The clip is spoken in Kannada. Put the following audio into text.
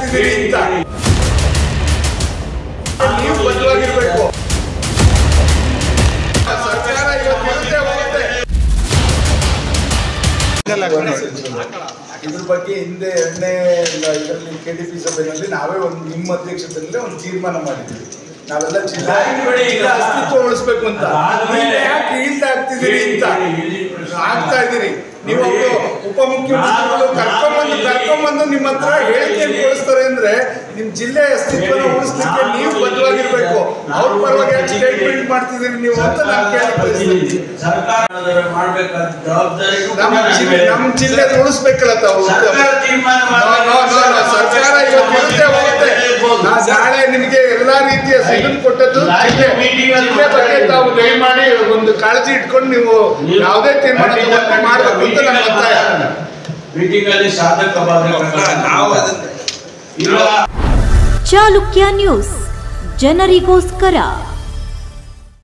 ಆಗ್ತಿದ್ದೀರಿ ಅಂತ ನೀವು ಬದ್ಧವಾಗಿರ್ಬೇಕು. ಸರ್ಕಾರ ಇವತ್ತು ಹೋಗುತ್ತೆ. ಇದ್ರ ಬಗ್ಗೆ ಹಿಂದೆ 2ನೇ ಇದರಲ್ಲಿ KDP ಸಭೆಯಲ್ಲಿ ನಾವೇ ಒಂದು ನಿಮ್ಮ ಅಧ್ಯಕ್ಷತೆಯಲ್ಲಿ ಒಂದು ತೀರ್ಮಾನ ಮಾಡಿದ್ವಿ. ನಾವೆಲ್ಲ ಜಿಲ್ಲಾ ಅಸ್ತಿತ್ವ ಉಳಿಸ್ಬೇಕು ಅಂತ. ಯಾಕೆ ಈಲ್ಡ್ ಆಗ್ತಿದ್ದೀರಿ ಅಂತ ಆಗ್ತಾ ಇದ್ದೀರಿ. ನೀವು ಉಪಮುಖ್ಯಮಂತ್ರಿಗಳು ಕರ್ಕೊಂಬಂದು ನಿಮ್ಮ ಹತ್ರ ಹೇಳಿಕೆಯನ್ನು ಕೊಡಿಸ್ತಾರೆ ಅಂದ್ರೆ ನಿಮ್ ಜಿಲ್ಲೆ ಅಸ್ತಿತ್ವನ ಉಳಿಸ್ಲಿಕ್ಕೆ ನೀವು ಬದ್ಧವಾಗಿರ್ಬೇಕು. ಅವ್ರ ಪರವಾಗಿ ಸ್ಟೇಟ್ಮೆಂಟ್ ಮಾಡ್ತಿದ್ದೀರಿ ನೀವು ಅಂತ ನಾನು ಕೇಳಿ ನಮ್ಮ ಜಿಲ್ಲೆ ಉಳಿಸ್ಬೇಕಲ್ಲ ತಾವು. ಸರ್ಕಾರ ಇವತ್ತು ಹೋಗುತ್ತೆ. ನಾಳೆ ನಿಮಗೆ ಎಲ್ಲಾ ರೀತಿಯ ಸಿಗನ್ ಕೊಟ್ಟದ್ದು ಜಿಲ್ಲೆ ಬಗ್ಗೆ ತಾವು ದಯಮಾಡಿ ಒಂದು ಕಾಳಜಿ ಇಟ್ಕೊಂಡು ನೀವು ಯಾವುದೇ ತೀರ್ಮಾನ ಮಾಡಬೇಕು ಅಂತ ನನ್ನ ಒತ್ತಾಯ. ಚಾಲುಕ್ಯ ನ್ಯೂಸ್ ಜನರಿಗೋಸ್ಕರ.